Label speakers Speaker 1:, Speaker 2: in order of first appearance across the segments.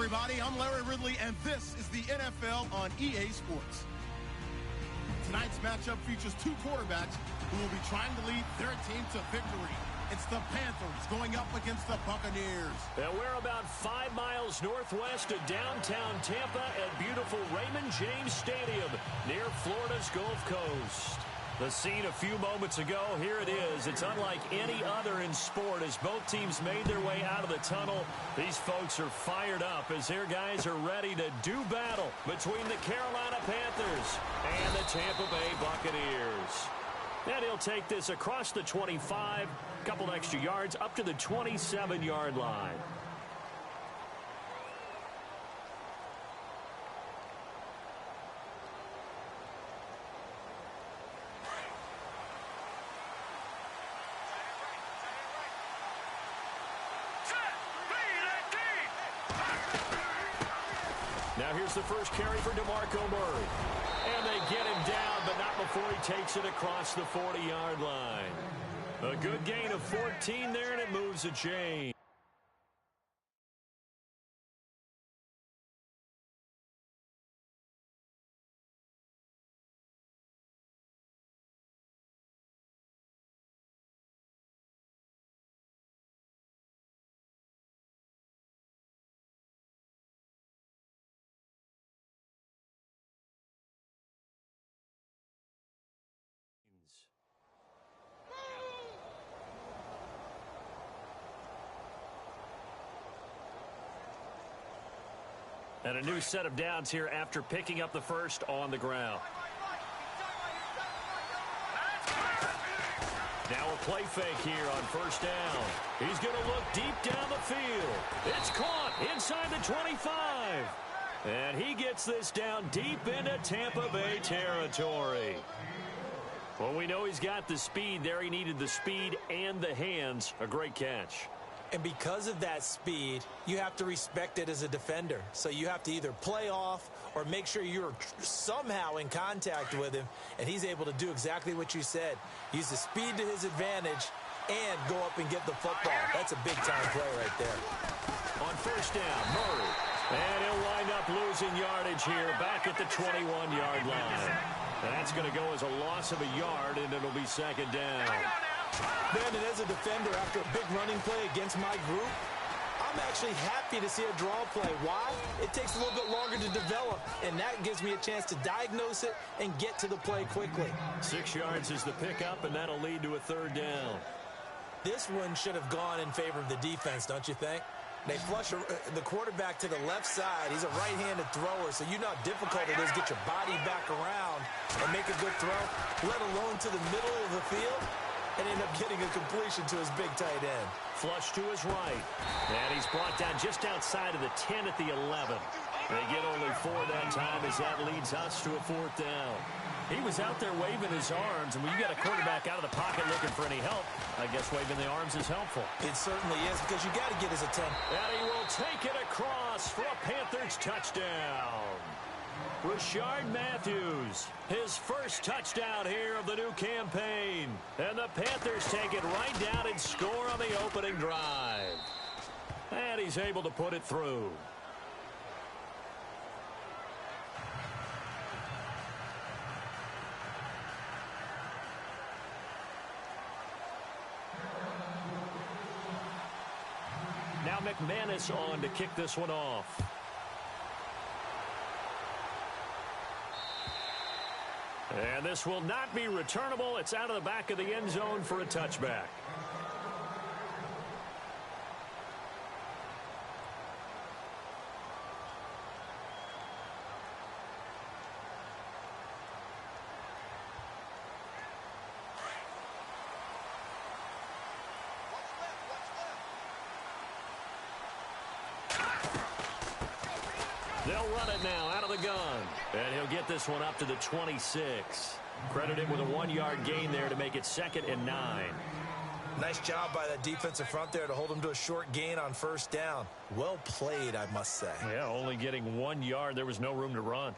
Speaker 1: everybody, I'm Larry Ridley, and this is the NFL on EA Sports. Tonight's matchup features two quarterbacks who will be trying to lead their team to victory. It's the Panthers going up against the Buccaneers.
Speaker 2: And we're about 5 miles northwest of downtown Tampa at beautiful Raymond James Stadium near Florida's Gulf Coast. The scene a few moments ago, here it is. It's unlike any other in sport as both teams made their way out of the tunnel. These folks are fired up as their guys are ready to do battle between the Carolina Panthers and the Tampa Bay Buccaneers. And he'll take this across the 25, a couple extra yards up to the 27-yard line. Now here's the first carry for DeMarco Murray. And they get him down, but not before he takes it across the 40-yard line. A good gain of 14 there, and it moves the chain. And a new set of downs here after picking up the first on the ground. Now a play fake here on first down. He's going to look deep down the field. It's caught inside the 25. And he gets this down deep into Tampa Bay territory. Well, we know he's got the speed there. He needed the speed and the hands. A great catch.
Speaker 3: And because of that speed, you have to respect it as a defender. So you have to either play off or make sure you're somehow in contact with him. And he's able to do exactly what you said. Use the speed to his advantage and go up and get the football. That's a big-time play right there.
Speaker 2: On first down, Murray. And he'll wind up losing yardage here back at the 21-yard line. And that's going to go as a loss of a yard, and it'll be second down.
Speaker 3: Ben, and as a defender, after a big running play against my group, I'm actually happy to see a draw play. Why? It takes a little bit longer to develop, and that gives me a chance to diagnose it and get to the play quickly.
Speaker 2: 6 yards is the pickup, and that'll lead to a third down.
Speaker 3: This one should have gone in favor of the defense, don't you think? They flush the quarterback to the left side. He's a right-handed thrower, so you know how difficult it is to get your body back around and make a good throw, let alone to the middle of the field, and end up getting a completion to his big tight end.
Speaker 2: Flush to his right. And he's brought down just outside of the 10 at the 11. They get only 4 that time as that leads us to a fourth down. He was out there waving his arms, and when you got a quarterback out of the pocket looking for any help, I guess waving the arms is helpful.
Speaker 3: It certainly is, because you got to get his attention.
Speaker 2: And he will take it across for a Panthers touchdown. Rashard Matthews, his first touchdown here of the new campaign. And the Panthers take it right down and score on the opening drive. And he's able to put it through. Now McManus on to kick this one off. And this will not be returnable. It's out of the back of the end zone for a touchback. They'll run it now out of the gun. And he'll get this one up to the 26. Credited with a 1-yard gain there to make it 2nd and 9.
Speaker 3: Nice job by that defensive front there to hold him to a short gain on first down. Well played, I must say.
Speaker 2: Yeah, only getting 1 yard. There was no room to run.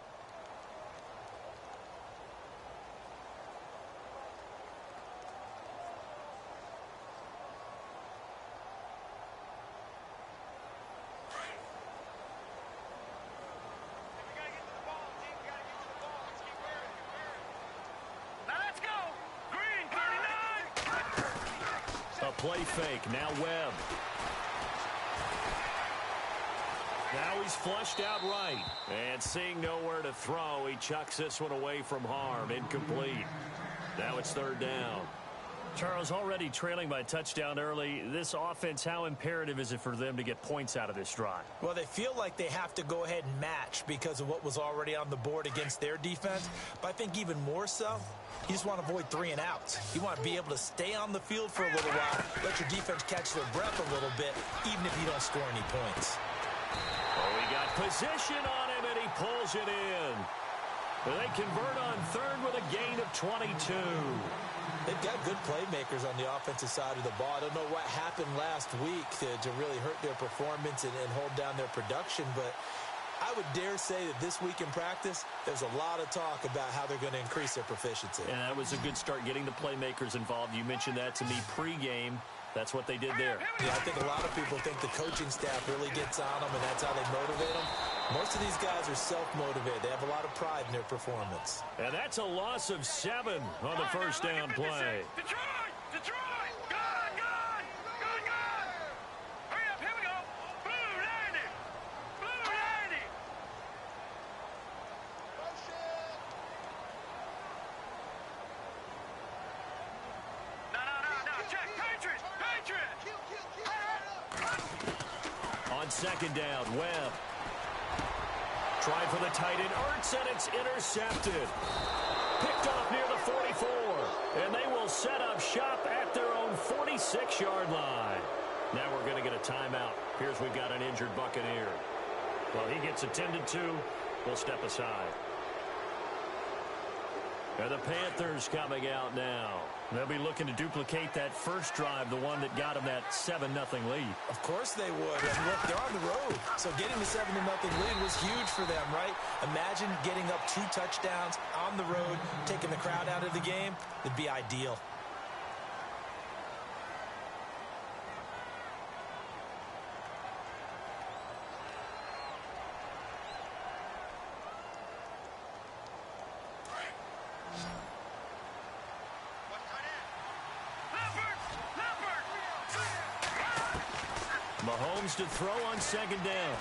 Speaker 2: A play fake. Now Webb. Now he's flushed out right. And seeing nowhere to throw, he chucks this one away from harm. Incomplete. Now it's third down. Charles, already trailing by a touchdown early. This offense, how imperative is it for them to get points out of this drive?
Speaker 3: Well, they feel like they have to go ahead and match because of what was already on the board against their defense. But I think even more so, you just want to avoid 3 and outs. You want to be able to stay on the field for a little while, let your defense catch their breath a little bit, even if you don't score any points.
Speaker 2: Oh, he got position on him, and he pulls it in. They convert on third with a gain of 22.
Speaker 3: They've got good playmakers on the offensive side of the ball. I don't know what happened last week to really hurt their performance and hold down their production, but I would dare say that this week in practice, there's a lot of talk about how they're going to increase their proficiency.
Speaker 2: And that was a good start, getting the playmakers involved. You mentioned that to me pregame. That's what they did there.
Speaker 3: Yeah, I think a lot of people think the coaching staff really gets on them, and that's how they motivate them. Most of these guys are self-motivated. They have a lot of pride in their performance.
Speaker 2: And that's a loss of 7 on the first down play.
Speaker 4: Detroit! Detroit! Gone! Gone! Gone! Gone! Hurry up! Here we go! Blue 90! Blue 90! No! Check! Patriot! Patriot!
Speaker 2: On second down, Webb. Try for the tight end, Ertz, and it's intercepted. Picked off near the 44, and they will set up shop at their own 46-yard line. Now we're going to get a timeout. Here's we've got an injured Buccaneer. Well, he gets attended to. We'll step aside. And the Panthers coming out now. They'll be looking to duplicate that first drive, the one that got them that 7-0 lead.
Speaker 3: Of course they would. And look, they're on the road. So getting the 7-0 lead was huge for them, right? Imagine getting up 2 touchdowns on the road, taking the crowd out of the game. It'd be ideal.
Speaker 2: Mahomes to throw on second down.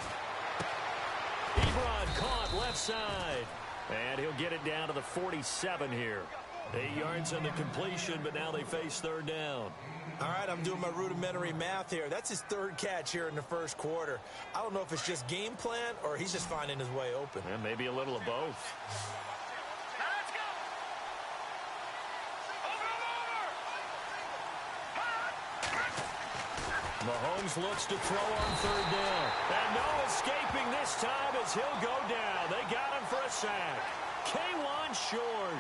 Speaker 2: Ebron caught left side. And he'll get it down to the 47 here. 8 yards on the completion, but now they face third down.
Speaker 3: All right, I'm doing my rudimentary math here. That's his 3rd catch here in the first quarter. I don't know if it's just game plan or he's just finding his way open.
Speaker 2: And maybe a little of both. Mahomes looks to throw on third down. And no escaping this time as he'll go down. They got him for a sack. K'Wan Short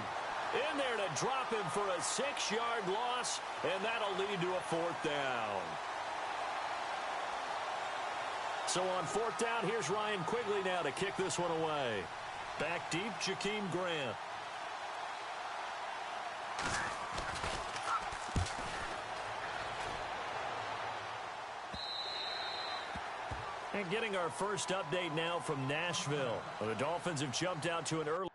Speaker 2: in there to drop him for a 6-yard loss, and that'll lead to a 4th down. So on 4th down, here's Ryan Quigley now to kick this one away. Back deep, Jakeem Grant. And getting our first update now from Nashville. Well, the Dolphins have jumped out to an early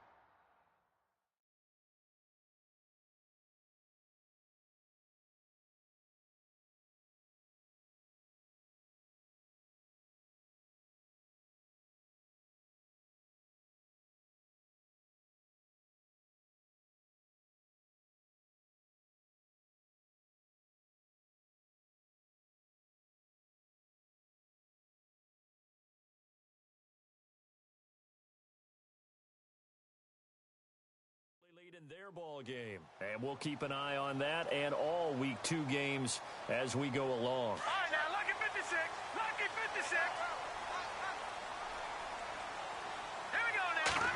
Speaker 2: lead in their ball game. And we'll keep an eye on that and all Week 2 games as we go along.
Speaker 4: All right, now, lucky 56. Lucky 56. Here we go now.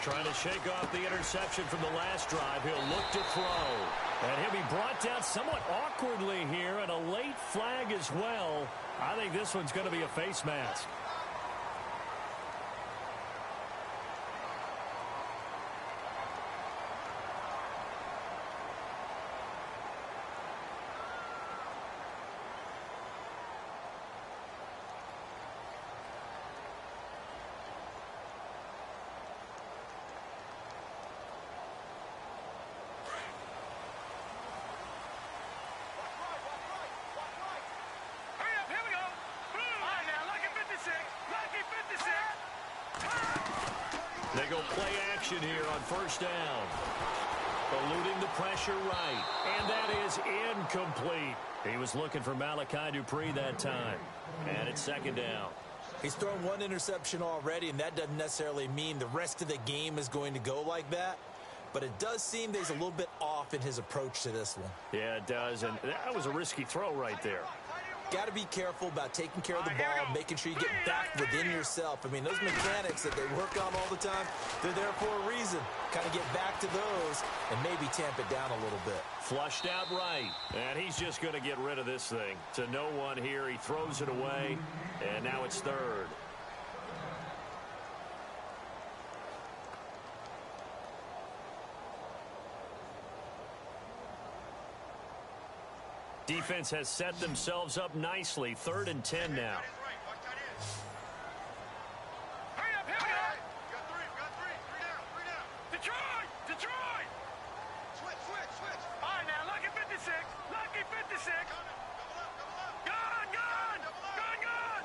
Speaker 2: Trying to shake off the interception from the last drive. He'll look to throw. And he'll be brought down somewhat awkwardly here, and a late flag as well. I think this one's going to be a face mask. go play action here on first down. Eluding the pressure right. And that is incomplete. He was looking for Malachi Dupree that time. And it's second down.
Speaker 3: He's thrown one interception already, and that doesn't necessarily mean the rest of the game is going to go like that. But it does seem that he's a little bit off in his approach to this one.
Speaker 2: Yeah, it does. And that was a risky throw right there.
Speaker 3: Got to be careful about taking care of the ball, making sure you get back within yourself. I mean, those mechanics that they work on all the time, they're there for a reason. Kind of get back to those and maybe tamp it down a little bit.
Speaker 2: Flushed out right. And he's just going to get rid of this thing. To no one here. He throws it away. And now it's third. Defense has set themselves up nicely. 3rd and 10 now.
Speaker 4: Hurry up, here we go. Got three down. Detroit. Switch. All right, now, lucky 56. Gun.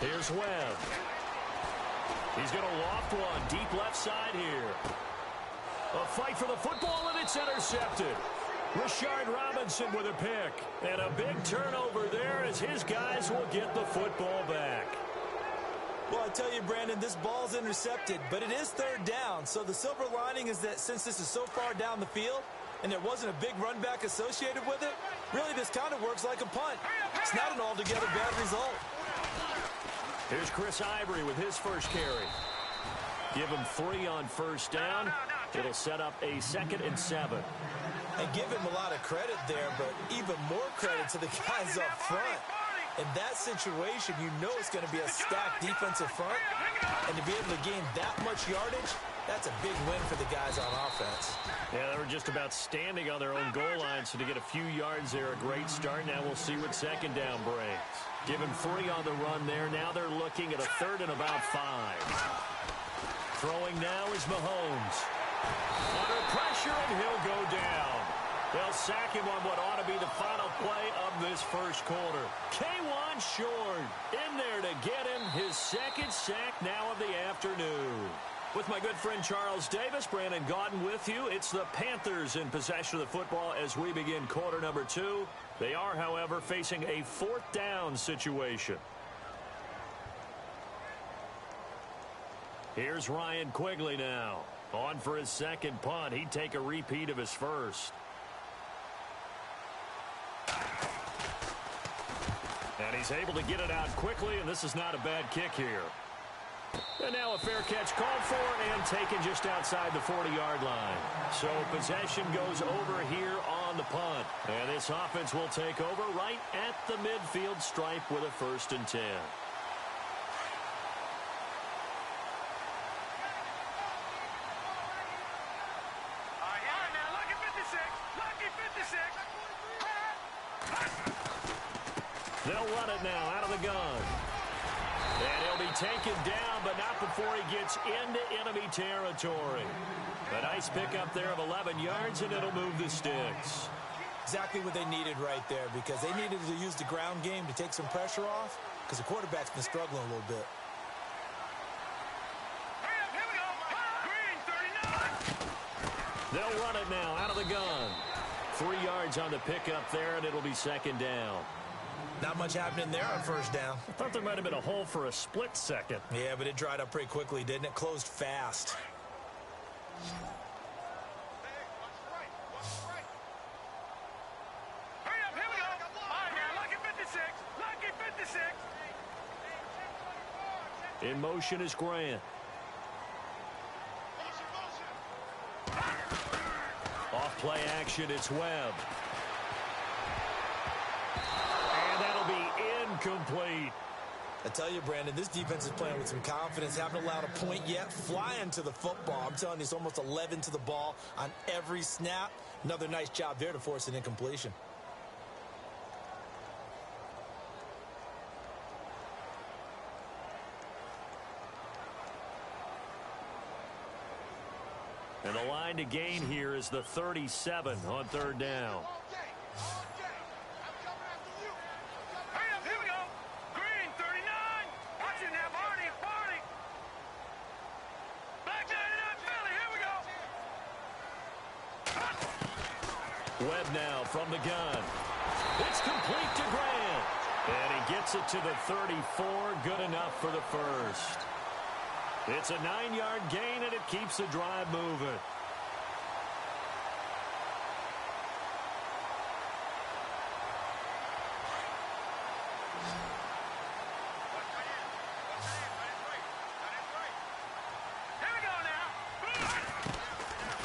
Speaker 2: Here's Webb. He's going to loft one deep left side here. A fight for the football, and it's intercepted. Rashard Robinson with a pick. And a big turnover there as his guys will get the football back.
Speaker 3: Well, I tell you, Brandon, this ball's intercepted, but it is 3rd down. So the silver lining is that since this is so far down the field and there wasn't a big run back associated with it, really this kind of works like a punt. It's not an altogether bad result.
Speaker 2: Here's Chris Ivory with his first carry. Give him 3 on first down. It'll set up a 2nd and 7.
Speaker 3: And give him a lot of credit there, but even more credit to the guys up front. In that situation, you know it's going to be a stacked defensive front. And to be able to gain that much yardage, that's a big win for the guys on offense.
Speaker 2: Yeah, they were just about standing on their own goal line, so to get a few yards there, a great start. Now we'll see what second down brings. Give him 3 on the run there. Now they're looking at a 3rd and about 5. Throwing now is Mahomes. Under pressure, and he'll go down. They'll sack him on what ought to be the final play of this first quarter. K1 Short in there to get him his 2nd sack now of the afternoon. With my good friend Charles Davis, Brandon Gaudin with you. It's the Panthers in possession of the football as we begin quarter number 2. They are, however, facing a 4th down situation. Here's Ryan Quigley now. On for his 2nd punt. He'd take a repeat of his first. And he's able to get it out quickly, and this is not a bad kick here. And now a fair catch called for and taken just outside the 40-yard line. So possession goes over here on the punt. And this offense will take over right at the midfield stripe with a 1st and 10. They'll run it now out of the gun. And he'll be taken down, but not before he gets into enemy territory. A nice pickup there of 11 yards, and it'll move the sticks.
Speaker 3: Exactly what they needed right there, because they needed to use the ground game to take some pressure off, because the quarterback's been struggling a little bit.
Speaker 4: Here we go. Green 39.
Speaker 2: They'll run it now out of the gun. 3 yards on the pickup there, and it'll be 2nd down.
Speaker 3: Not much happening there on first down.
Speaker 2: I thought there might have been a hole for a split second.
Speaker 3: Yeah, but it dried up pretty quickly, didn't it? Closed fast.
Speaker 4: Hurry up, here we go. All right, now, lucky 56.
Speaker 2: In motion is Grant. Off play action, it's Webb. And that'll be incomplete.
Speaker 3: I tell you, Brandon, this defense is playing with some confidence. Haven't allowed a point yet. Flying to the football. I'm telling you, it's almost 11 to the ball on every snap. Another nice job there to force an incompletion.
Speaker 2: And the line to gain here is the 37 on 3rd down.
Speaker 4: Hurry up, here we go. Green 39. Watch it now, Barney.
Speaker 2: Webb now from the gun. It's complete to Grant. And he gets it to the 34. Good enough for the first. It's a 9-yard gain, and it keeps the drive moving.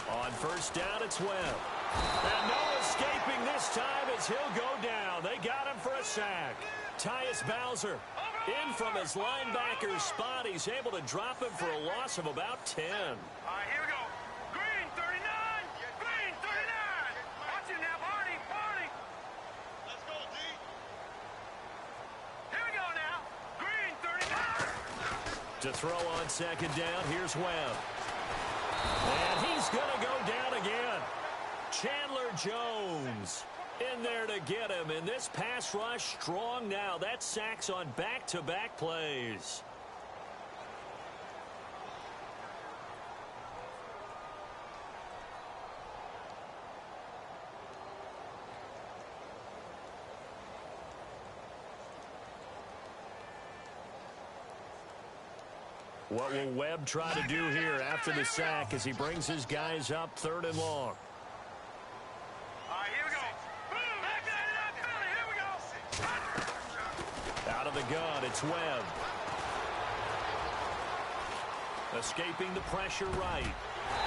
Speaker 2: On first down, it's Webb. And no escaping this time as he'll go down. They got him for a sack. Tyus Bowser in from his linebacker spot. He's able to drop him for a loss of about 10.
Speaker 4: All right, here we go. Green, 39. Green, 39. Watch it now, Barney. Barney. Let's go, D. Here we go now. Green, 39.
Speaker 2: To throw on second down, here's Webb. And he's going to go down again. Chandler Jones in there to get him. And this pass rush strong now. That's sacks on back-to-back plays. What will Webb try to do here after the sack as he brings his guys up 3rd and long?
Speaker 4: All right, here we go. Back that up, Billy. Here we go.
Speaker 2: Out of the gun, it's Webb. Escaping the pressure right.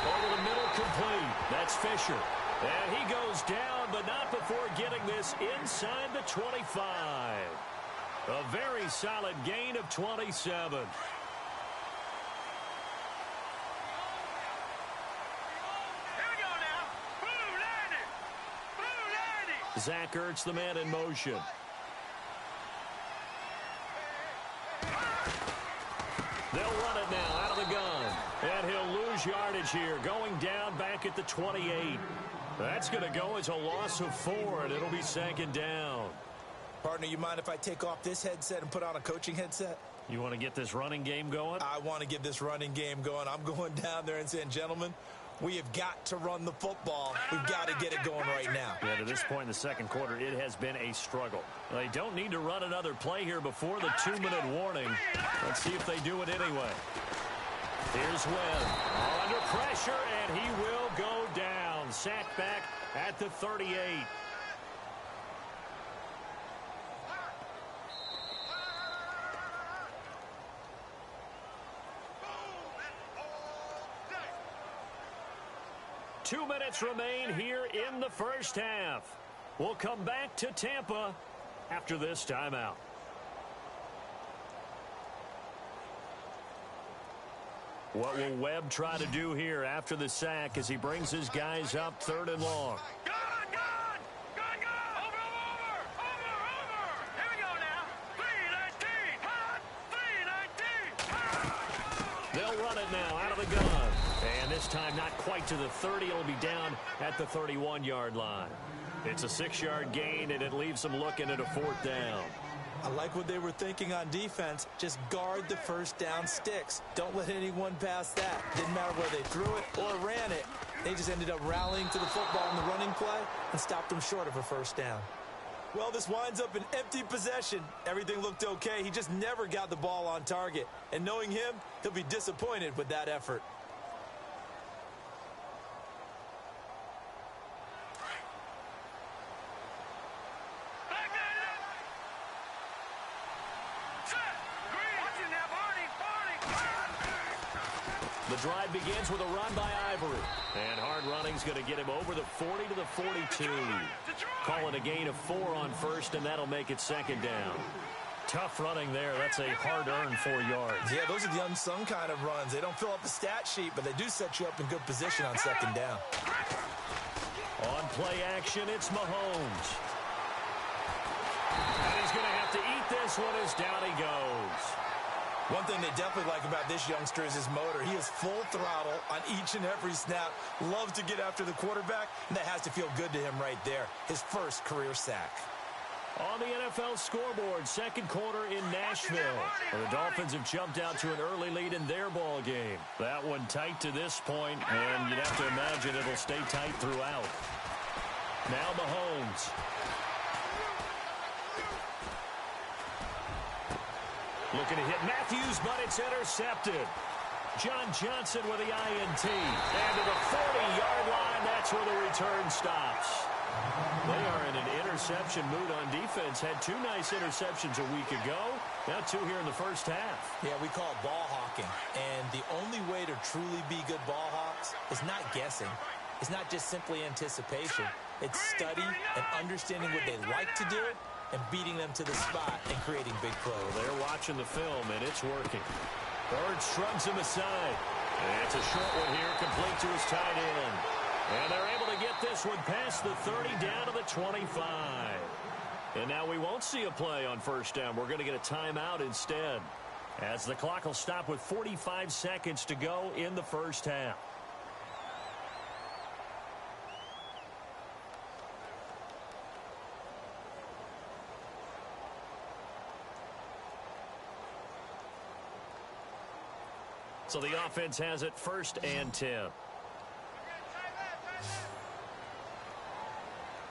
Speaker 2: Over the middle, complete. That's Fisher. And he goes down, but not before getting this inside the 25. A very solid gain of 27. Zach Ertz, the man in motion. They'll run it now out of the gun. And he'll lose yardage here, going down back at the 28. That's going to go as a loss of 4, and it'll be 2nd down.
Speaker 3: Partner, you mind if I take off this headset and put on a coaching headset?
Speaker 2: You want to get this running game going?
Speaker 3: I want to get this running game going. I'm going down there and saying, gentlemen, we have got to run the football. We've got to get it going right now.
Speaker 2: Yeah, to this point in the second quarter, it has been a struggle. They don't need to run another play here before the 2-minute warning. Let's see if they do it anyway. Here's Webb under pressure, and he will go down. Sacked back at the 38. Two minutes remain here in the first half. We'll come back to Tampa after this timeout. What will Webb try to do here after the sack as he brings his guys up 3rd and long?
Speaker 4: Gun! Over! Here we go now. 319. Hot! 319.
Speaker 2: They'll run it now out of the gun. And this time not quite to the 30. It'll be down at the 31-yard line. It's a 6-yard gain, and it leaves them looking at a 4th down.
Speaker 3: I like what they were thinking on defense. Just guard the first down sticks. Don't let anyone pass that. Didn't matter where they threw it or ran it. They just ended up rallying to the football in the running play and stopped them short of a first down. Well, this winds up an empty possession. Everything looked okay. He just never got the ball on target. And knowing him, he'll be disappointed with that effort.
Speaker 2: The drive begins with a run by Ivory. And hard running's going to get him over the 40 to the 42. Call it a gain of 4 on first, and that'll make it 2nd down. Tough running there. That's a hard-earned 4 yards.
Speaker 3: Yeah, those are the unsung kind of runs. They don't fill up the stat sheet, but they do set you up in good position on 2nd down.
Speaker 2: On play action, it's Mahomes. And he's going to have to eat this one as down he goes.
Speaker 3: One thing they definitely like about this youngster is his motor. He is full throttle on each and every snap. Loves to get after the quarterback, and that has to feel good to him right there. His first career sack.
Speaker 2: On the NFL scoreboard, second quarter in Nashville. The Dolphins have jumped out to an early lead in their ball game. That one tight to this point, and you'd have to imagine it'll stay tight throughout. Now Mahomes. Looking to hit Matthews, but it's intercepted. John Johnson with the INT. And to the 40-yard line, that's where the return stops. They are in an interception mood on defense. Had 2 nice interceptions a week ago. Now 2 here in the first half.
Speaker 3: Yeah, we call it ball hawking. And the only way to truly be good ball hawks is not guessing. It's not just simply anticipation. It's study and understanding what they like to do and beating them to the spot and creating big plays.
Speaker 2: Well, they're watching the film, and it's working. Bird shrugs him aside. And it's a short one here, complete to his tight end. And they're able to get this one past the 30 down to the 25. And now we won't see a play on first down. We're going to get a timeout instead, as the clock will stop with 45 seconds to go in the first half. So the offense has it 1st and 10.
Speaker 4: All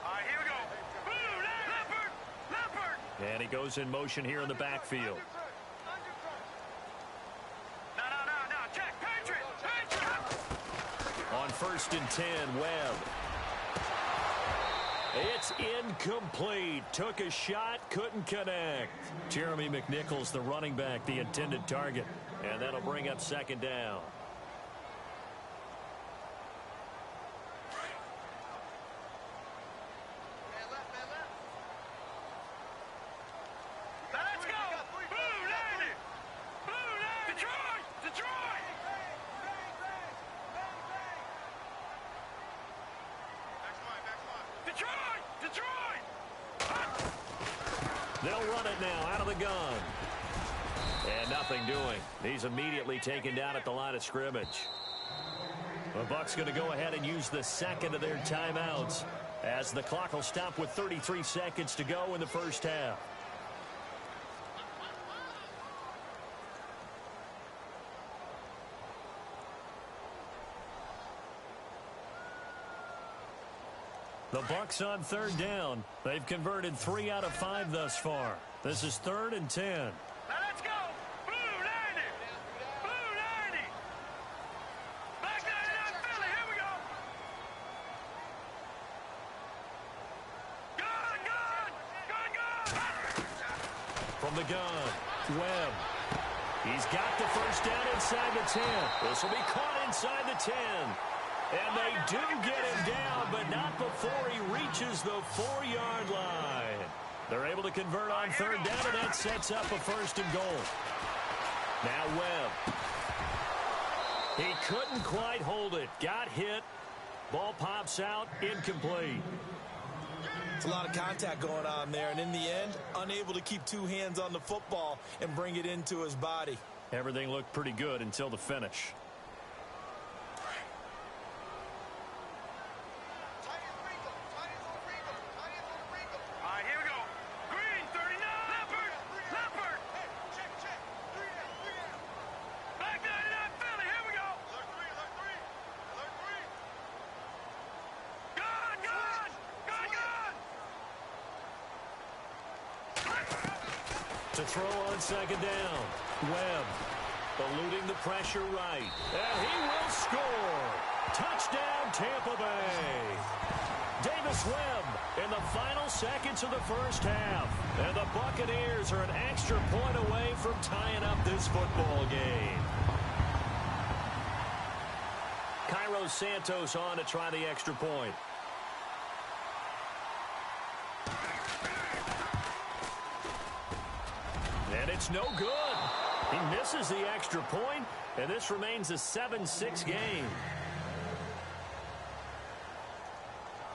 Speaker 4: right, here we go. Blue, Leopard.
Speaker 2: And he goes in motion here in the backfield.
Speaker 4: No. Check. Patriot.
Speaker 2: On 1st and 10, Webb. It's incomplete. Took a shot, couldn't connect. Jeremy McNichols, the running back, the intended target. And that'll bring up 2nd down.
Speaker 4: Let's go. Blue, landed. Detroit. Detroit.
Speaker 2: They'll run it now out of the gun. And nothing doing. He's immediately taken down at the line of scrimmage. The Bucs going to go ahead and use the 2nd of their timeouts, as the clock will stop with 33 seconds to go in the first half. The Bucs on 3rd down. They've converted 3 out of 5 thus far. This is 3rd and 10.
Speaker 4: Now let's go. Blue, landed. Back 99, Philly. Here we go. Gun.
Speaker 2: From the gun, Webb. He's got the first down inside the 10. This will be caught inside the 10. And they do get him down, but not before he reaches the 4-yard line. They're able to convert on 3rd down, and that sets up a 1st and goal. Now Webb. He couldn't quite hold it. Got hit. Ball pops out, incomplete.
Speaker 3: It's a lot of contact going on there, and in the end, unable to keep 2 hands on the football and bring it into his body.
Speaker 2: Everything looked pretty good until the finish.
Speaker 4: All right, here we go. Green, 39. Leopard. Back 99, Philly. Here we go. Alert 3.
Speaker 2: To throw on 2nd down, Webb eluding the pressure right. And he will score. Touchdown, Tampa Bay. Davis Webb in the final seconds of the first half. And the Buccaneers are an extra point away from tying up this football game. Cairo Santos on to try the extra point. And it's no good. He misses the extra point, and this remains a 7-6 game.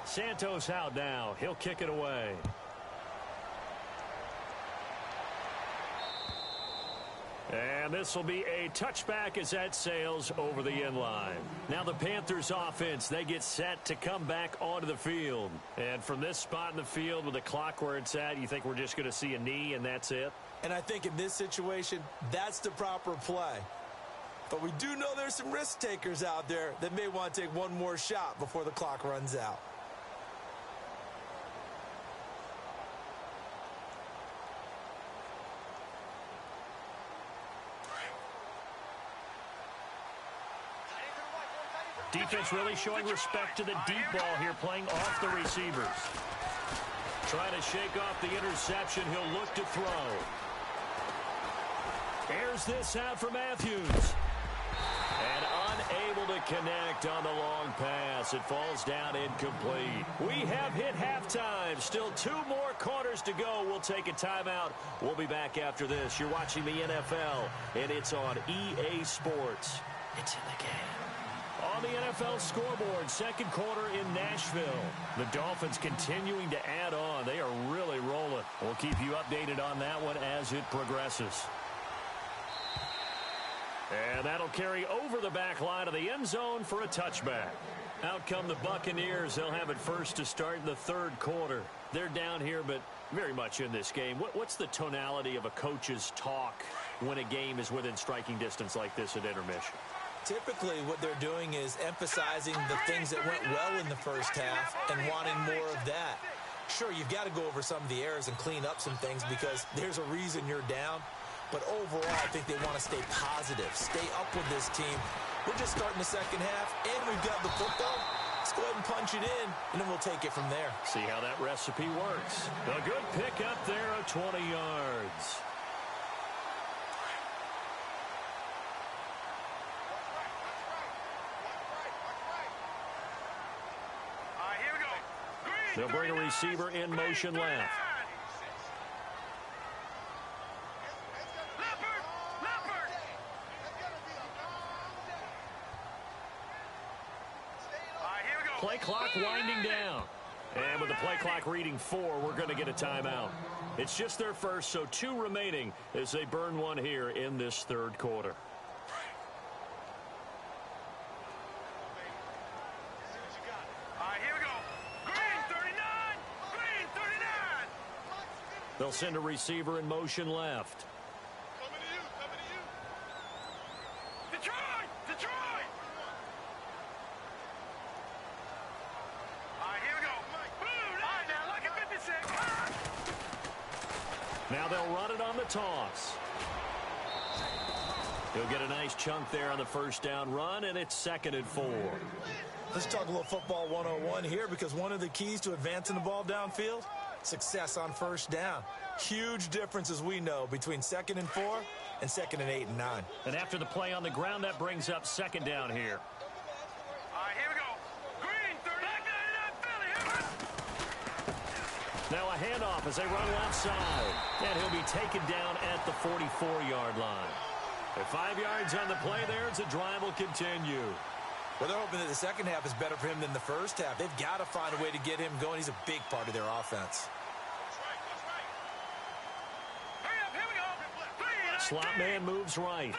Speaker 2: Santos out now. He'll kick it away. And this will be a touchback as that sails over the end line. Now the Panthers offense, they get set to come back onto the field. And from this spot in the field with the clock where it's at, you think we're just going to see a knee and that's it?
Speaker 3: And I think in this situation, that's the proper play. But we do know there's some risk takers out there that may want to take one more shot before the clock runs out.
Speaker 2: Defense really showing respect to the deep ball here, playing off the receivers. Trying to shake off the interception. He'll look to throw. Airs this out for Matthews. And unable to connect on the long pass. It falls down incomplete. We have hit halftime. Still 2 more quarters to go. We'll take a timeout. We'll be back after this. You're watching the NFL, and it's on EA Sports. It's in the game. On the NFL scoreboard, second quarter in Nashville. The Dolphins continuing to add on. They are really rolling. We'll keep you updated on that one as it progresses. And that'll carry over the back line of the end zone for a touchback. Out come the Buccaneers. They'll have it first to start in the third quarter. They're down here, but very much in this game. What's the tonality of a coach's talk when a game is within striking distance like this at intermission?
Speaker 3: Typically, what they're doing is emphasizing the things that went well in the first half and wanting more of that. Sure, you've got to go over some of the errors and clean up some things because there's a reason you're down. But overall, I think they want to stay positive, stay up with this team. We're just starting the second half, and we've got the football. Let's go ahead and punch it in, and then we'll take it from there.
Speaker 2: See how that recipe works. A good pick up there of 20 yards.
Speaker 4: Here we go.
Speaker 2: They'll bring a receiver in motion left. Play clock winding down. And with the play clock reading 4, we're going to get a timeout. It's just their first, so 2 remaining as they burn one here in this third quarter.
Speaker 4: Here we go. Green 39. Green 39.
Speaker 2: They'll send a receiver in motion left.
Speaker 4: Coming to you. Coming to you. Detroit. Detroit. Here we go. All right, now look at 56.
Speaker 2: Now they'll run it on the toss. He'll get a nice chunk there on the first down run, and it's 2nd and 4.
Speaker 3: Let's talk a little football 101 here because one of the keys to advancing the ball downfield, success on first down. Huge difference, as we know, between 2nd and 4 and 2nd and 8 and 9.
Speaker 2: And after the play on the ground, that brings up 2nd down here.
Speaker 4: Here we go. Green 39.
Speaker 2: Now a handoff as they run left side. And he'll be taken down at the 44-yard line. At 5 yards on the play there, the drive will continue.
Speaker 3: Well, they're hoping that the second half is better for him than the first half. They've got to find a way to get him going. He's a big part of their offense.
Speaker 4: Hurry up, here we go.
Speaker 2: Slot man moves right.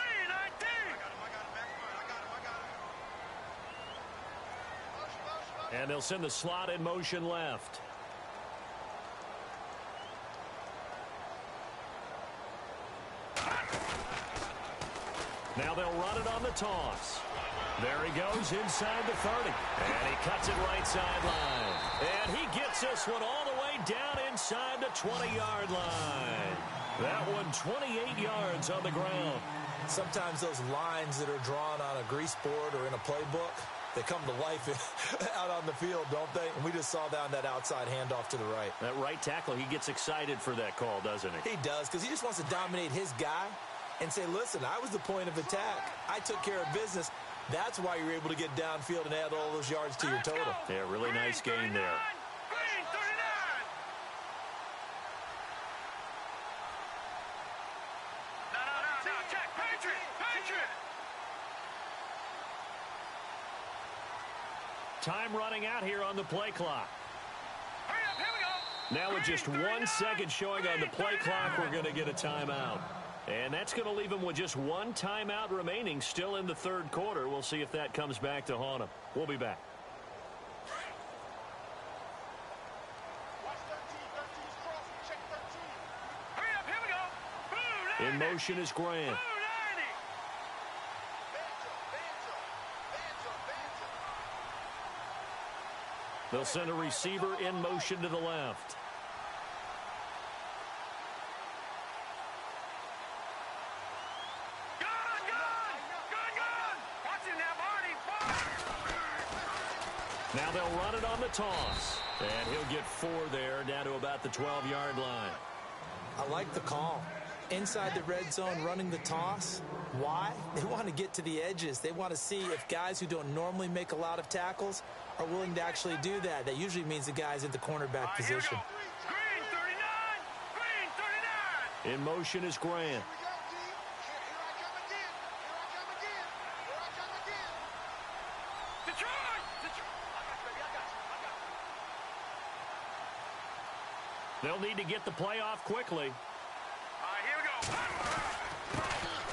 Speaker 2: And they'll send the slot in motion left. Now they'll run it on the toss. There he goes inside the 30. And he cuts it right sideline. And he gets this one all the way down inside the 20-yard line. That one 28 yards on the ground.
Speaker 3: Sometimes those lines that are drawn on a grease board or in a playbook, they come to life out on the field, don't they? And we just saw that on that outside handoff to the right.
Speaker 2: That right tackle, he gets excited for that call, doesn't he?
Speaker 3: He does, because he just wants to dominate his guy and say, listen, I was the point of attack. I took care of business. That's why you're able to get downfield and add all those yards to your total.
Speaker 2: Yeah, really nice game there.
Speaker 4: Green 39. No. Check. Patriot.
Speaker 2: Time running out here on the play clock.
Speaker 4: Hurry up, here we go.
Speaker 2: Now with just 1 second showing on the play clock, we're going to get a timeout. And that's going to leave him with just 1 timeout remaining still in the third quarter. We'll see if that comes back to haunt him. We'll be back.
Speaker 4: Hurry up, here we go.
Speaker 2: In motion is Grant. They'll send a receiver in motion to the left.
Speaker 4: Gun. Watch him now, Barney.
Speaker 2: Now they'll run it on the toss. And he'll get 4 there, down to about the 12-yard line.
Speaker 3: I like the call. Inside the red zone, running the toss. Why? They want to get to the edges. They want to see if guys who don't normally make a lot of tackles are willing to actually do that. That usually means the guy's in the cornerback position.
Speaker 4: Green 39! Green 39!
Speaker 2: In motion is Grant. They'll need to get the play off quickly.
Speaker 4: Here we go.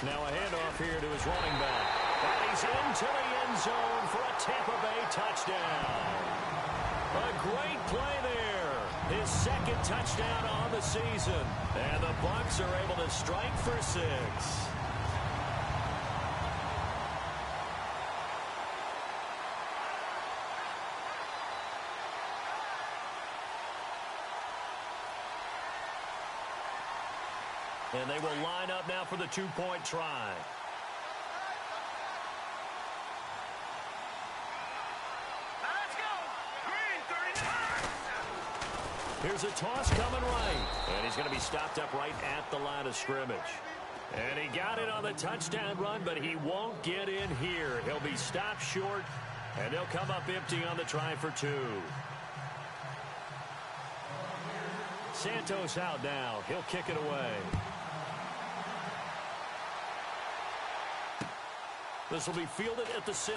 Speaker 2: Now a handoff here to his running back. And he's into the end zone for a Tampa Bay touchdown. A great play there. His second touchdown on the season. And the Bucs are able to strike for 6. And they will line up now for the 2-point try.
Speaker 4: Let's go. Green 39.
Speaker 2: Here's a toss coming right. And he's going to be stopped up right at the line of scrimmage. And he got it on the touchdown run, but he won't get in here. He'll be stopped short, and they'll come up empty on the try for 2. Santos out now. He'll kick it away. This will be fielded at the 6.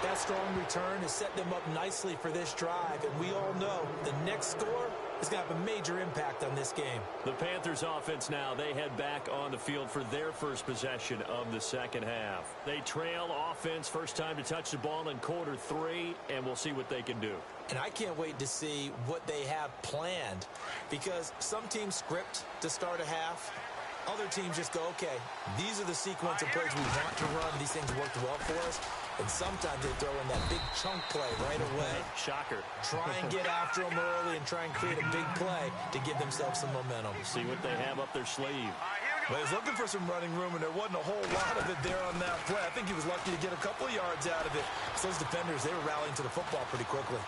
Speaker 3: That strong return has set them up nicely for this drive, and we all know the next score is going to have a major impact on this game.
Speaker 2: The Panthers offense now, they head back on the field for their first possession of the second half. They trail offense, first time to touch the ball in quarter 3, and we'll see what they can do.
Speaker 3: And I can't wait to see what they have planned, because some teams script to start a half. Other teams just go, okay, these are the sequence of plays we want to run. These things worked well for us. And sometimes they throw in that big chunk play right away.
Speaker 2: Shocker.
Speaker 3: Try and get after them early and try and create a big play to give themselves some momentum.
Speaker 2: See what they have up their sleeve.
Speaker 5: Well, he's looking for some running room, and there wasn't a whole lot of it there on that play. I think he was lucky to get a couple of yards out of it.
Speaker 3: So those defenders, they were rallying to the football pretty quickly.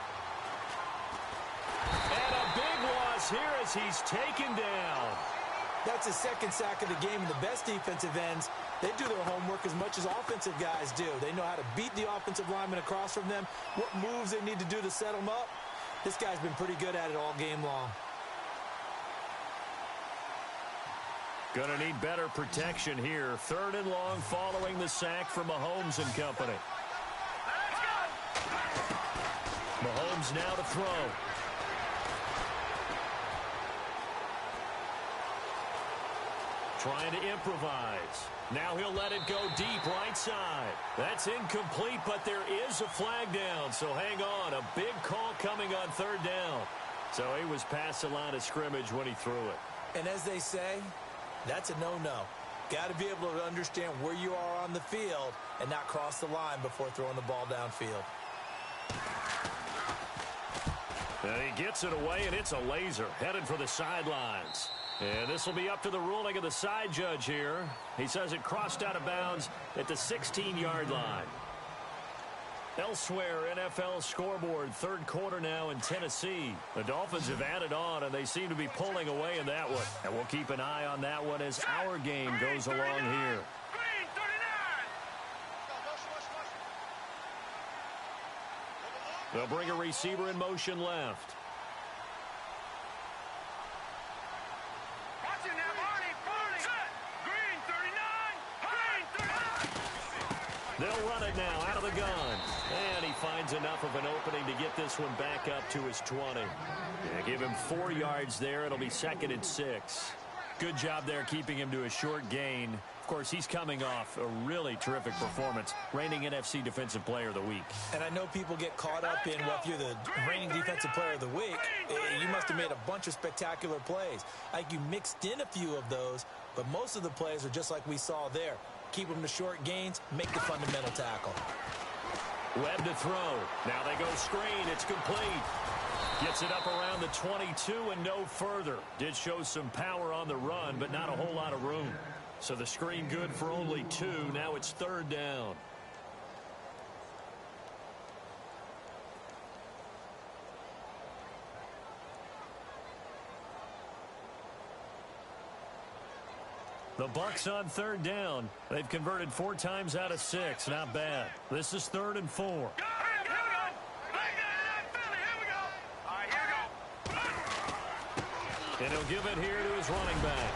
Speaker 2: And a big loss here as he's taken down.
Speaker 3: That's his second sack of the game, and the best defensive ends, they do their homework as much as offensive guys do. They know how to beat the offensive lineman across from them, what moves they need to do to set them up. This guy's been pretty good at it all game long.
Speaker 2: Gonna need better protection here. 3rd and long following the sack from Mahomes and company. Mahomes now to throw. Trying to improvise. Now he'll let it go deep right side. That's incomplete, but there is a flag down, so hang on. A big call coming on 3rd down. So he was past the line of scrimmage when he threw it.
Speaker 3: And as they say, that's a no-no. Got to be able to understand where you are on the field and not cross the line before throwing the ball downfield.
Speaker 2: And he gets it away, and it's a laser headed for the sidelines. And this will be up to the ruling of the side judge here. He says it crossed out of bounds at the 16-yard line. Elsewhere, NFL scoreboard, 3rd quarter now in Tennessee. The Dolphins have added on, and they seem to be pulling away in that one. And we'll keep an eye on that one as our game goes along here.
Speaker 4: Green 39.
Speaker 2: They'll bring a receiver in motion left.
Speaker 4: Watch it now, Barney. Set. Green 39. Green 39.
Speaker 2: They'll run it now out of the gun. And he finds enough of an opening to get this one back up to his 20. Yeah, give him 4 yards there. It'll be 2nd and 6. Good job there keeping him to a short gain. Of course, he's coming off a really terrific performance, reigning NFC Defensive Player of the Week.
Speaker 3: And I know people get caught up in, well, if you're the reigning Defensive Player of the Week, you must have made a bunch of spectacular plays. Like you mixed in a few of those, but most of the plays are just like we saw there. Keep them to short gains, make the fundamental tackle.
Speaker 2: Webb to throw. Now they go screen. It's complete. Gets it up around the 22 and no further. Did show some power on the run, but not a whole lot of room. So the screen good for only 2. Now it's 3rd down. The Bucs on 3rd down. They've converted 4 times out of 6. Not bad. This is 3rd and 4. And he'll give it here to his running back.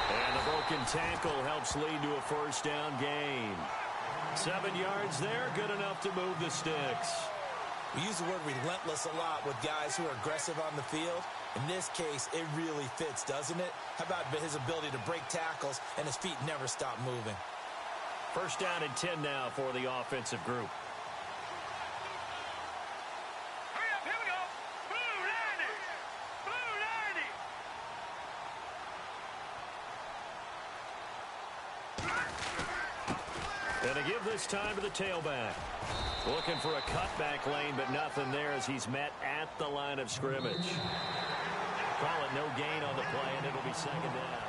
Speaker 2: And the broken tackle helps lead to a 1st down gain. 7 yards there, good enough to move the sticks.
Speaker 3: We use the word relentless a lot with guys who are aggressive on the field. In this case, it really fits, doesn't it? How about his ability to break tackles and his feet never stop moving?
Speaker 2: 1st down and 10 now for the offensive group. And to give this time to the tailback. Looking for a cutback lane, but nothing there as he's met at the line of scrimmage. Call it no gain on the play, and it'll be 2nd down.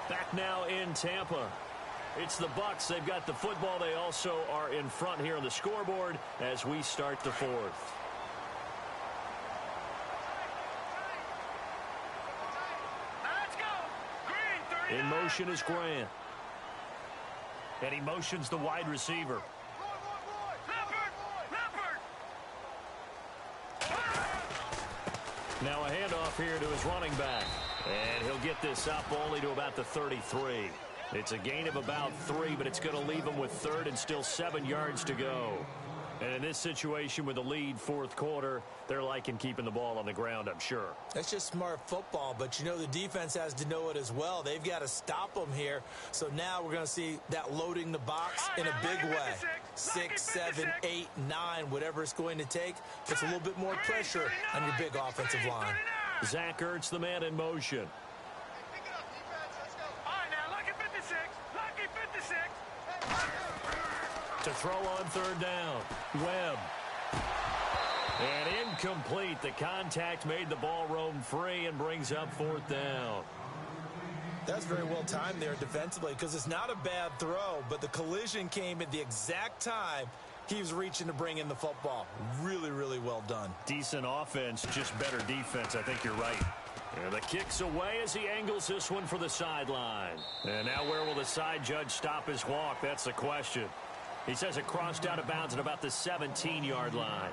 Speaker 2: Back now in Tampa. It's the Bucs. They've got the football. They also are in front here on the scoreboard as we start the 4th. In motion is Grant. And he motions the wide receiver. Now a handoff here to his running back. And he'll get this up only to about the 33. It's a gain of about 3, but it's going to leave him with 3rd and still 7 yards to go. And in this situation with the lead 4th quarter, they're liking keeping the ball on the ground, I'm sure.
Speaker 3: That's just smart football, but you know the defense has to know it as well. They've got to stop them here. So now we're going to see that loading the box in a big way. 6, 7, 8, 9, whatever it's going to take. Puts a little bit more pressure on your big offensive line.
Speaker 2: Zach Ertz, the man in motion. To throw on 3rd down. Webb. And incomplete. The contact made the ball roam free and brings up 4th down.
Speaker 3: That's very well timed there defensively because it's not a bad throw, but the collision came at the exact time he was reaching to bring in the football. Really, really well done.
Speaker 2: Decent offense, just better defense. I think you're right. And the kick's away as he angles this one for the sideline. And now where will the side judge stop his walk? That's the question. He says it crossed out of bounds at about the 17-yard line.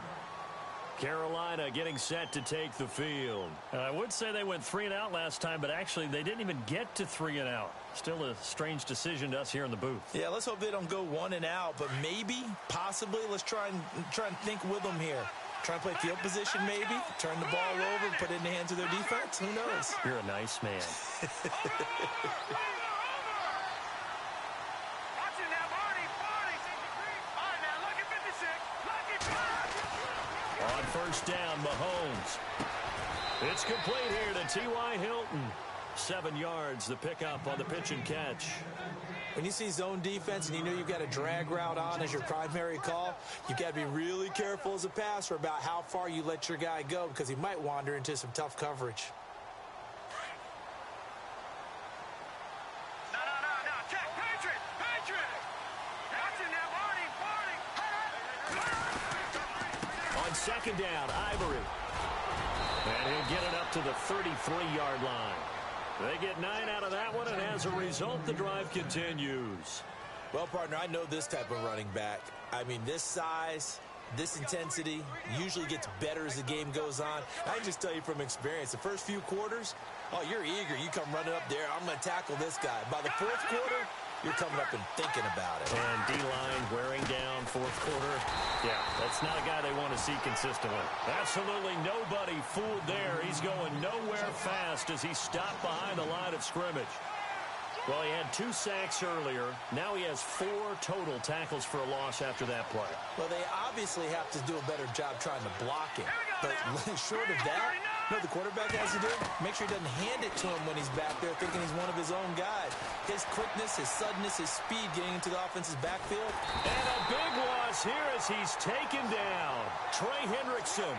Speaker 2: Carolina getting set to take the field. I would say they went 3 and out last time, but actually they didn't even get to 3 and out. Still a strange decision to us here in the booth.
Speaker 3: Yeah, let's hope they don't go 1 and out, but maybe, possibly, let's try and think with them here. Try and play field position maybe, turn the ball over, put it in the hands of their defense. Who knows?
Speaker 2: You're a nice man. On 1st down, Mahomes. It's complete here to T.Y. Hilton. 7 yards, the pickup on the pitch and catch.
Speaker 3: When you see zone defense and you know you've got a drag route on as your primary call, you've got to be really careful as a passer about how far you let your guy go because he might wander into some tough coverage.
Speaker 2: On 2nd down, Ivory. And he'll get it up to the 33-yard line. They get 9 out of that one, and as a result, the drive continues.
Speaker 3: Well, partner, I know this type of running back. I mean, this size, this intensity usually gets better as the game goes on. I can just tell you from experience, the first few quarters, oh, you're eager. You come running up there. I'm going to tackle this guy. By the 4th quarter, you're coming up and thinking about it.
Speaker 2: And D-line wearing down 4th quarter. Yeah, that's not a guy they want to see consistently. Absolutely nobody fooled there. He's going nowhere fast as he stopped behind the line of scrimmage. Well, he had 2 sacks earlier. Now he has 4 total tackles for a loss after that play.
Speaker 3: Well, they obviously have to do a better job trying to block him. But short of that, you know what the quarterback has to do? Make sure he doesn't hand it to him when he's back there thinking he's one of his own guys. His quickness, his suddenness, his speed getting into the offense's backfield.
Speaker 2: And a big loss here as he's taken down. Trey Hendrickson.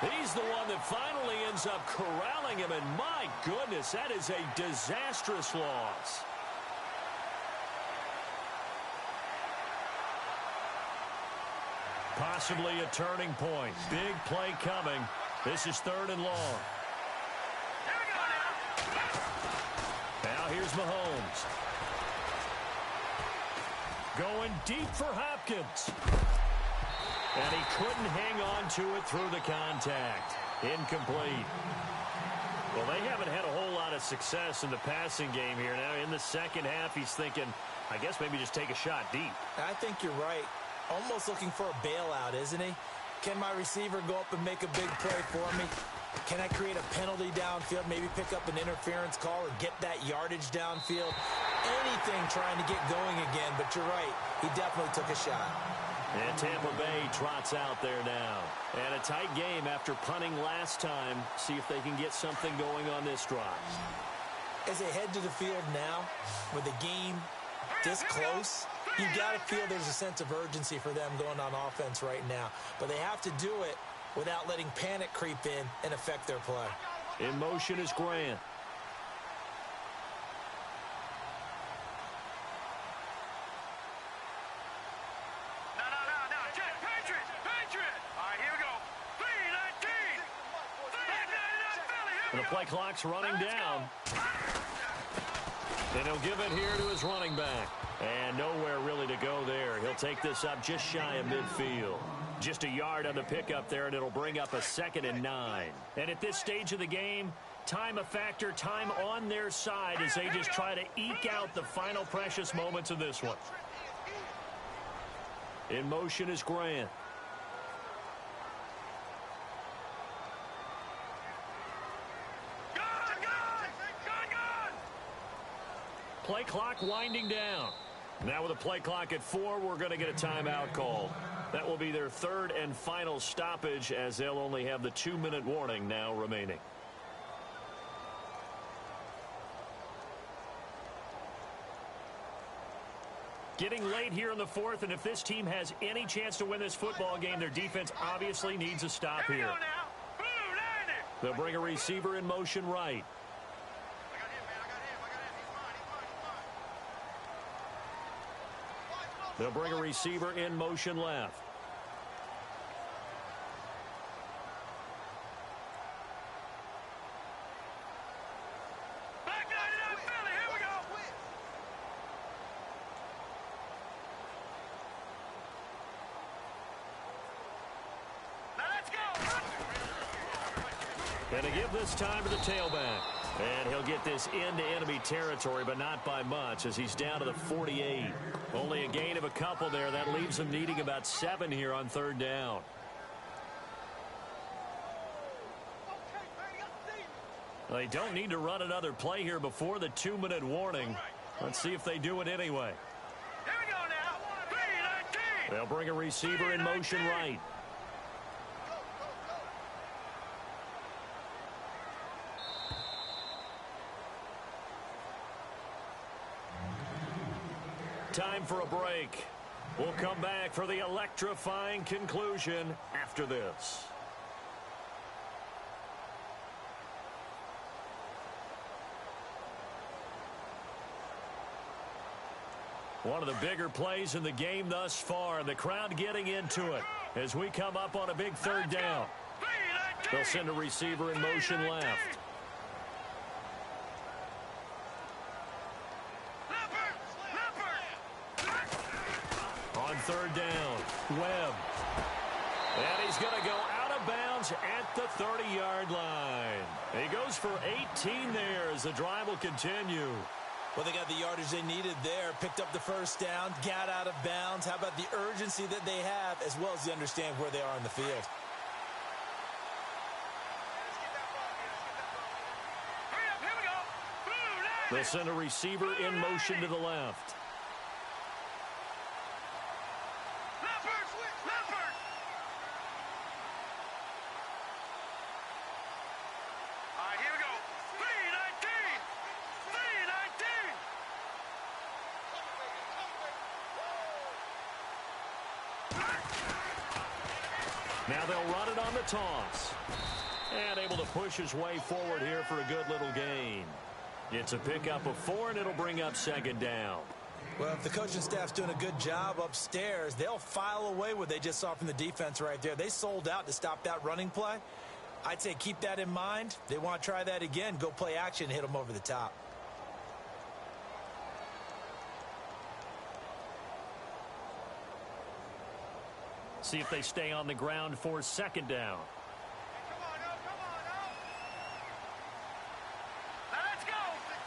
Speaker 2: He's the one that finally ends up corralling him, and my goodness, that is a disastrous loss. Possibly a turning point. Big play coming. This is 3rd and long.
Speaker 4: Here we go now.
Speaker 2: Now here's Mahomes. Going deep for Hopkins. And he couldn't hang on to it through the contact. Incomplete. Well, they haven't had a whole lot of success in the passing game here. Now in the second half, he's thinking, I guess maybe just take a shot deep.
Speaker 3: I think you're right. Almost looking for a bailout, isn't he? Can my receiver go up and make a big play for me? Can I create a penalty downfield, maybe pick up an interference call or get that yardage downfield? Anything trying to get going again, but you're right. He definitely took a shot.
Speaker 2: And Tampa Bay trots out there now. And a tight game after punting last time. See if they can get something going on this drive.
Speaker 3: As they head to the field now, with the game this close, you got to feel there's a sense of urgency for them going on offense right now. But they have to do it without letting panic creep in and affect their play.
Speaker 2: In motion is Grant. And the play clock's running down. And he'll give it here to his running back. And nowhere really to go there. He'll take this up just shy of midfield. Just a yard on the pickup there, and it'll bring up a 2nd and 9. And at this stage of the game, time a factor, time on their side as they just try to eke out the final precious moments of this one. In motion is Grant. Play clock winding down. Now with a play clock at 4, we're going to get a timeout called. That will be their 3rd and final stoppage as they'll only have the 2-minute warning now remaining. Getting late here in the 4th, and if this team has any chance to win this football game, their defense obviously needs a stop here. They'll bring a receiver in motion right. They'll bring a receiver in motion left. And to give this time to the tailback. And he'll get this into enemy territory, but not by much as he's down to the 48. Only a gain of a couple there. That leaves them needing about 7 here on 3rd down. Well, they don't need to run another play here before the 2-minute warning. Let's see if they do it anyway.
Speaker 4: Here we go now. 3-19.
Speaker 2: They'll bring a receiver in motion right. Time for a break. We'll come back for the electrifying conclusion after this. One of the bigger plays in the game thus far. The crowd getting into it as we come up on a big 3rd down. They'll send a receiver in motion left. On 3rd down, Webb. And he's going to go out of bounds at the 30-yard line. He goes for 18 there as the drive will continue.
Speaker 3: Well, they got the yardage they needed there, picked up the 1st down, got out of bounds. How about the urgency that they have, as well as they understand where they are in the field?
Speaker 4: Here we go.
Speaker 2: They'll send a receiver in motion to the left. Now they'll run it on the toss. And able to push his way forward here for a good little gain. It's a pickup of 4, and it'll bring up 2nd down.
Speaker 3: Well, if the coaching staff's doing a good job upstairs, they'll file away what they just saw from the defense right there. They sold out to stop that running play. I'd say keep that in mind. They want to try that again. Go play action, hit them over the top.
Speaker 2: See if they stay on the ground for second down.
Speaker 4: Come on, now. Now let's go.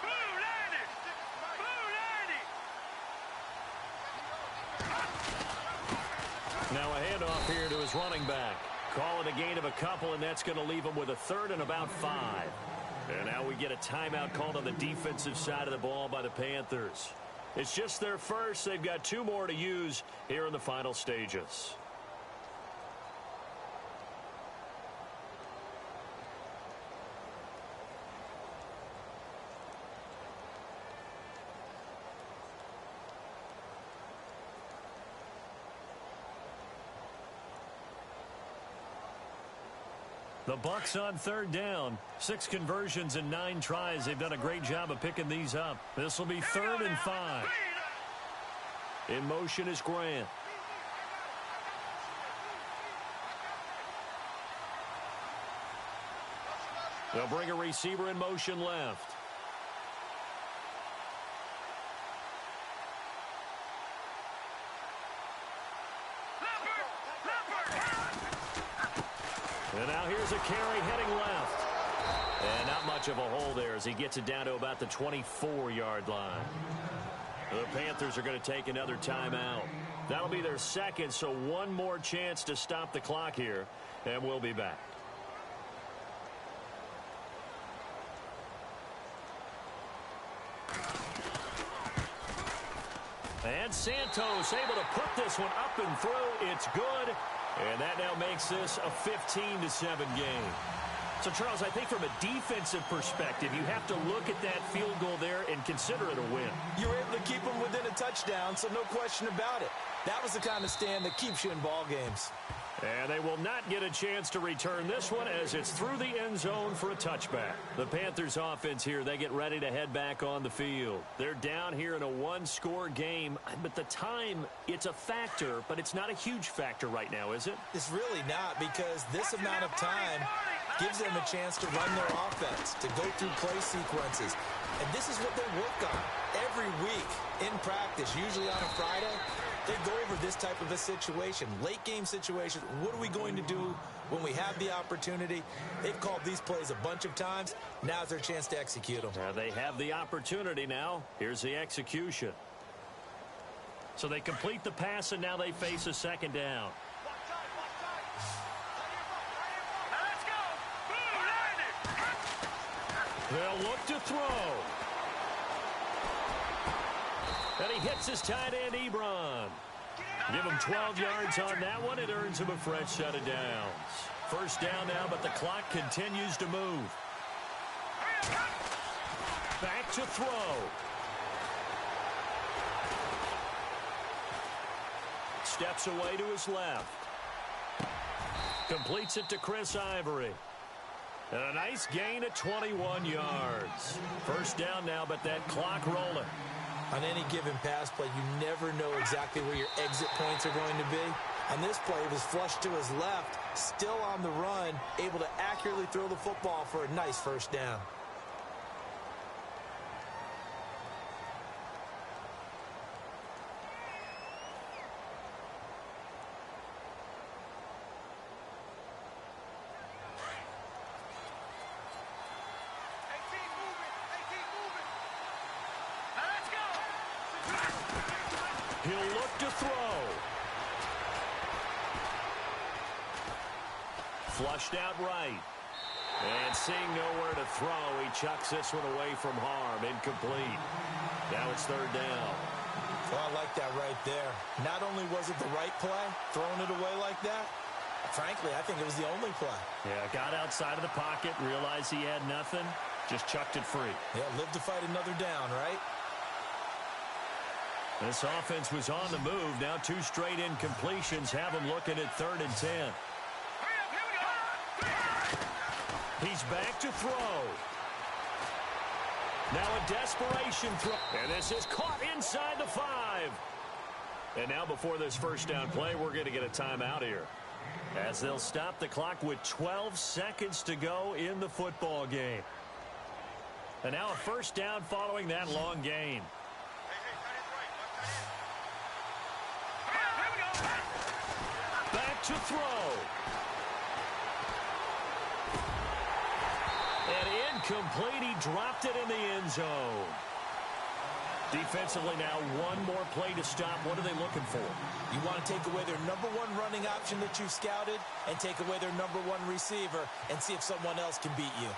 Speaker 4: Blue landed.
Speaker 2: Now a handoff here to his running back. Call it a gain of a couple, and that's going to leave him with a third and about 5. And now we get a timeout called on the defensive side of the ball by the Panthers. It's just their first. They've got 2 more to use here in the final stages. The Bucs on third down. 6 conversions and 9 tries. They've done a great job of picking these up. This will be 3rd and 5. In motion is Grant. They'll bring a receiver in motion left. And now here's a carry heading left. And not much of a hole there as he gets it down to about the 24-yard line. The Panthers are going to take another timeout. That'll be their second, so one more chance to stop the clock here, and we'll be back. And Santos able to put this one up and through. It's good. And that now makes this a 15-7 game. So, Charles, I think from a defensive perspective, you have to look at that field goal there and consider it a win.
Speaker 3: You were able to keep them within a touchdown, so no question about it. That was the kind of stand that keeps you in ball games.
Speaker 2: And they will not get a chance to return this one as it's through the end zone for a touchback. The Panthers offense here, they get ready to head back on the field. They're down here in a 1-score game, but the time, it's a factor, but it's not a huge factor right now, is it?
Speaker 3: It's really not, because this amount of time gives them a chance to run their offense, to go through play sequences. And this is what they work on every week in practice, usually on a Friday. They go over this type of a situation, late game situation. What are we going to do when we have the opportunity? They've called these plays a bunch of times. Now's their chance to execute them.
Speaker 2: They have the opportunity now. Here's the execution. So they complete the pass, and now they face a second down. They'll look to throw. And he hits his tight end, Ebron. Give him 12 yards on that one. It earns him a fresh set of downs. First down now, but the clock continues to move. Back to throw. Steps away to his left. Completes it to Chris Ivory. And a nice gain at 21 yards. First down now, but that clock rolling.
Speaker 3: On any given pass play, you never know exactly where your exit points are going to be. On this play, it was flushed to his left, still on the run, able to accurately throw the football for a nice first down.
Speaker 2: He'll look to throw. Flushed out right. And seeing nowhere to throw, he chucks this one away from harm. Incomplete. Now it's third down.
Speaker 3: Well, I like that right there. Not only was it the right play, throwing it away like that, frankly, I think it was the only play.
Speaker 2: Yeah, got outside of the pocket, realized he had nothing, just chucked it free.
Speaker 3: Yeah, live to fight another down, right?
Speaker 2: This offense was on the move. Now 2 straight incompletions have him looking at 3rd and 10. He's back to throw. Now a desperation throw. And this is caught inside the 5. And now before this first down play, we're going to get a timeout here, as they'll stop the clock with 12 seconds to go in the football game. And now a first down following that long gain. Back to throw. And incomplete. He dropped it in the end zone. Defensively now, one more play to stop. What are they looking for?
Speaker 3: You want to take away their number one running option that you've scouted and take away their number one receiver and see if someone else can beat you.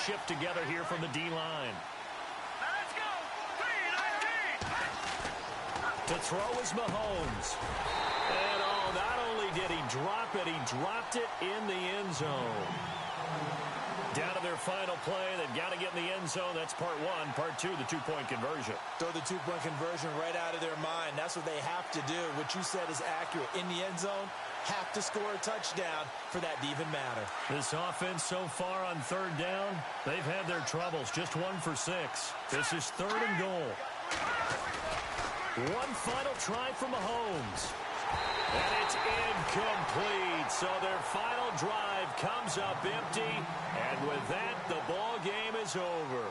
Speaker 2: Shift together here from the D-line.
Speaker 4: Let's go. 3-19.
Speaker 2: To throw is Mahomes. And not only did he drop it, he dropped it in the end zone. Down to their final play. They've got to get in the end zone. That's part one. Part two, the two-point conversion.
Speaker 3: Throw the two-point conversion right out of their mind. That's what they have to do. What you said is accurate. In the end zone, have to score a touchdown for that to even matter.
Speaker 2: This offense so far on third down, they've had their troubles. Just 1 for 6. This is 3rd and goal. One final try from Mahomes. And it's incomplete. So their final drive comes up empty. And with that, the ball game is over.